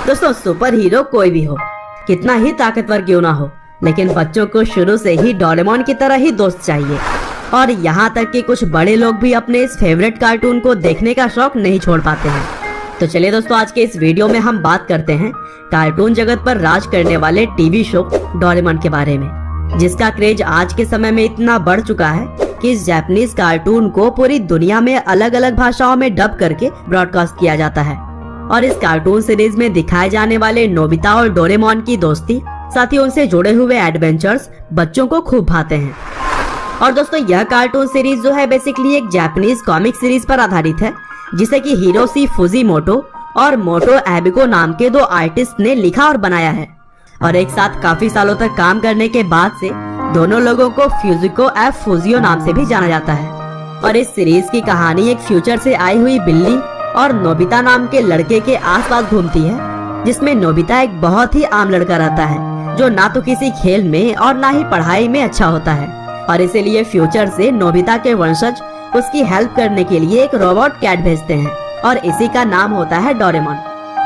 दोस्तों super hero कोई भी हो, कितना ही ताकतवर क्यों ना हो, लेकिन बच्चों को शुरू से ही डोरेमोन की तरह ही दोस्त चाहिए। और यहाँ तक कि कुछ बड़े लोग भी अपने इस फेवरेट कार्टून को देखने का शौक नहीं छोड़ पाते हैं। तो चलिए दोस्तों, आज के इस वीडियो में हम बात करते हैं कार्टून जगत पर राज करने वाले टीवी शो डोरेमोन के बारे में, जिसका क्रेज आज के समय में इतना बढ़ चुका है कि इस जापानीज कार्टून को पूरी दुनिया में अलग अलग भाषाओं में डब करके ब्रॉडकास्ट किया जाता है। और इस कार्टून सीरीज में दिखाए जाने वाले नोबिता और डोरेमोन की दोस्ती, साथ ही उनसे जुड़े हुए एडवेंचर्स बच्चों को खूब भाते हैं। और दोस्तों यह कार्टून सीरीज जो है बेसिकली एक जापानीज कॉमिक सीरीज पर आधारित है, जिसे कि हिरोशी फुजिमोटो और मोटो एबिको नाम के दो आर्टिस्ट ने लिखा और बनाया है। और एक साथ काफी सालों तक काम करने के बाद से दोनों लोगों को फ्यूजिको एफ फुजियो नाम से भी जाना जाता है। और इस सीरीज की कहानी एक फ्यूचर से आई हुई बिल्ली और नोबिता नाम के लड़के के आसपास घूमती है, जिसमें नोबिता एक बहुत ही आम लड़का रहता है, जो ना तो किसी खेल में और ना ही पढ़ाई में अच्छा होता है। और इसीलिए फ्यूचर से नोबिता के वंशज उसकी हेल्प करने के लिए एक रोबोट कैट भेजते हैं, और इसी का नाम होता है डोरेमोन।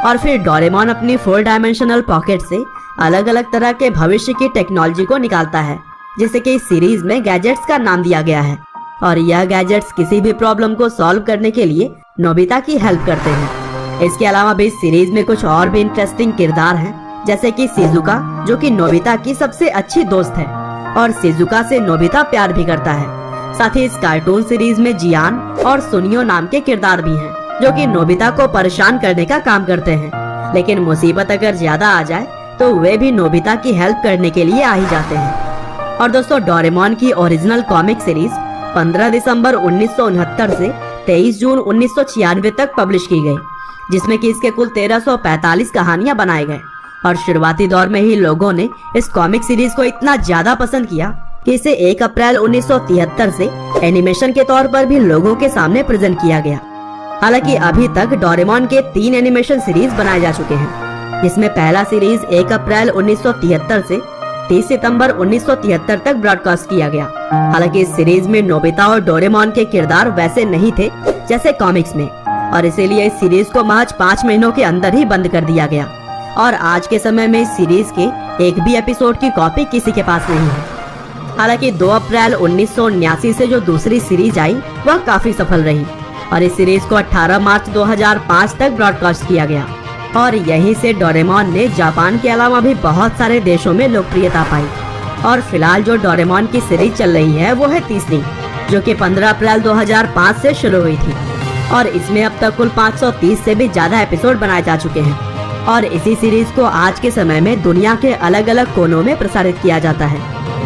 और फिर डोरेमोन अपनी 4 डायमेंशनल पॉकेट से अलग अलग तरह के भविष्य की टेक्नोलॉजी को निकालता है, जिसे कि इस सीरीज में गैजेट्स का नाम दिया गया है। और यह गैजेट्स किसी भी प्रॉब्लम को सॉल्व करने के लिए नोबिता की हेल्प करते हैं। इसके अलावा भी इस सीरीज में कुछ और भी इंटरेस्टिंग किरदार हैं, जैसे कि शिजुका, जो कि नोबिता की सबसे अच्छी दोस्त है, और शिजुका से नोबिता प्यार भी करता है। साथ ही इस कार्टून सीरीज में जियान और सुनियो नाम के किरदार भी हैं, जो कि नोबिता को परेशान करने का काम करते हैं। लेकिन मुसीबत अगर ज्यादा आ जाए तो वे भी नोबिता की हेल्प करने के लिए आ ही जाते हैं। और दोस्तों डोरेमोन की ओरिजिनल कॉमिक सीरीज 15 दिसंबर 1969 से 23 जून 1996 तक पब्लिश की गई, जिसमें कि इसके कुल 1345 कहानियां बनाए गए। और शुरुआती दौर में ही लोगों ने इस कॉमिक सीरीज को इतना ज्यादा पसंद किया कि इसे 1 अप्रैल 1973 से एनिमेशन के तौर पर भी लोगों के सामने प्रेजेंट किया गया। हालांकि अभी तक डोरेमोन के 3 एनिमेशन सीरीज बनाए जा चुके हैं, जिसमें पहला सीरीज 1 अप्रैल 1973 से 30 सितंबर 1973 तक ब्रॉडकास्ट किया गया। हालांकि इस सीरीज में नोबिता और डोरेमोन के किरदार वैसे नहीं थे जैसे कॉमिक्स में, और इसीलिए इस सीरीज को महज 5 महीनों के अंदर ही बंद कर दिया गया। और आज के समय में इस सीरीज के एक भी एपिसोड की कॉपी किसी के पास नहीं है। हालांकि 2 अप्रैल 1979 से जो दूसरी सीरीज आई वह काफी सफल रही, और इस सीरीज को 18 मार्च 2005 तक ब्रॉडकास्ट किया गया। और यहीं से डोरेमोन ने जापान के अलावा भी बहुत सारे देशों में लोकप्रियता पाई। और फिलहाल जो डोरेमोन की सीरीज चल रही है वो है तीसरी, जो कि 15 अप्रैल 2005 से शुरू हुई थी। और इसमें अब तक कुल 530 से भी ज्यादा एपिसोड बनाए जा चुके हैं। और इसी सीरीज को आज के समय में दुनिया के अलग अलग कोनों में प्रसारित किया जाता है।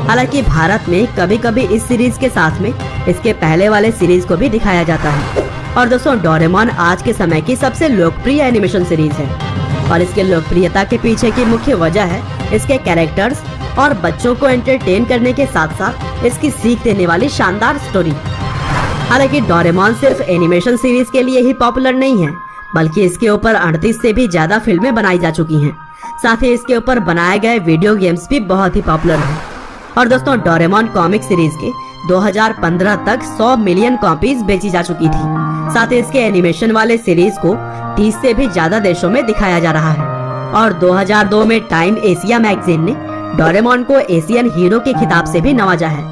हालांकि भारत में कभी कभी इस सीरीज के साथ में इसके पहले वाले सीरीज को भी दिखाया जाता है। और दोस्तों डोरेमोन आज के समय की सबसे लोकप्रिय एनिमेशन सीरीज है, और इसके लोकप्रियता के पीछे की मुख्य वजह है इसके कैरेक्टर्स और बच्चों को एंटरटेन करने के साथ साथ इसकी सीख देने वाली शानदार स्टोरी। हालांकि डोरेमोन सिर्फ एनिमेशन सीरीज के लिए ही पॉपुलर नहीं है, बल्कि इसके ऊपर 38 से भी ज्यादा फिल्में बनाई जा चुकी हैं। साथ ही इसके ऊपर बनाए गए वीडियो गेम्स भी बहुत ही पॉपुलर हैं। और दोस्तों डोरेमोन कॉमिक सीरीज के 2015 तक 100 मिलियन कॉपीज बेची जा चुकी थी। साथ ही इसके एनिमेशन वाले सीरीज को 30 से भी ज्यादा देशों में दिखाया जा रहा है। और 2002 में टाइम एशिया मैगजीन ने डोरेमोन को एशियन हीरो के खिताब से भी नवाजा है।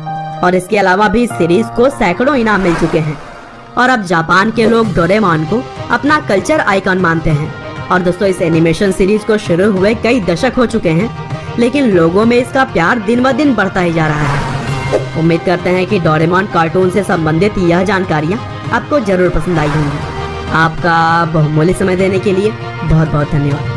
और इसके अलावा भी इस सीरीज को सैकड़ों इनाम मिल चुके हैं। और अब जापान के लोग डोरेमोन को अपना कल्चर आइकॉन मानते हैं। और दोस्तों इस एनिमेशन सीरीज को शुरू हुए कई दशक हो चुके हैं, लेकिन लोगों में इसका प्यार दिन ब दिन बढ़ता ही जा रहा है। उम्मीद करते हैं कि डोरेमोन कार्टून से संबंधित यह जानकारियाँ आपको जरूर पसंद आई होंगी। आपका बहुमूल्य समय देने के लिए बहुत बहुत धन्यवाद।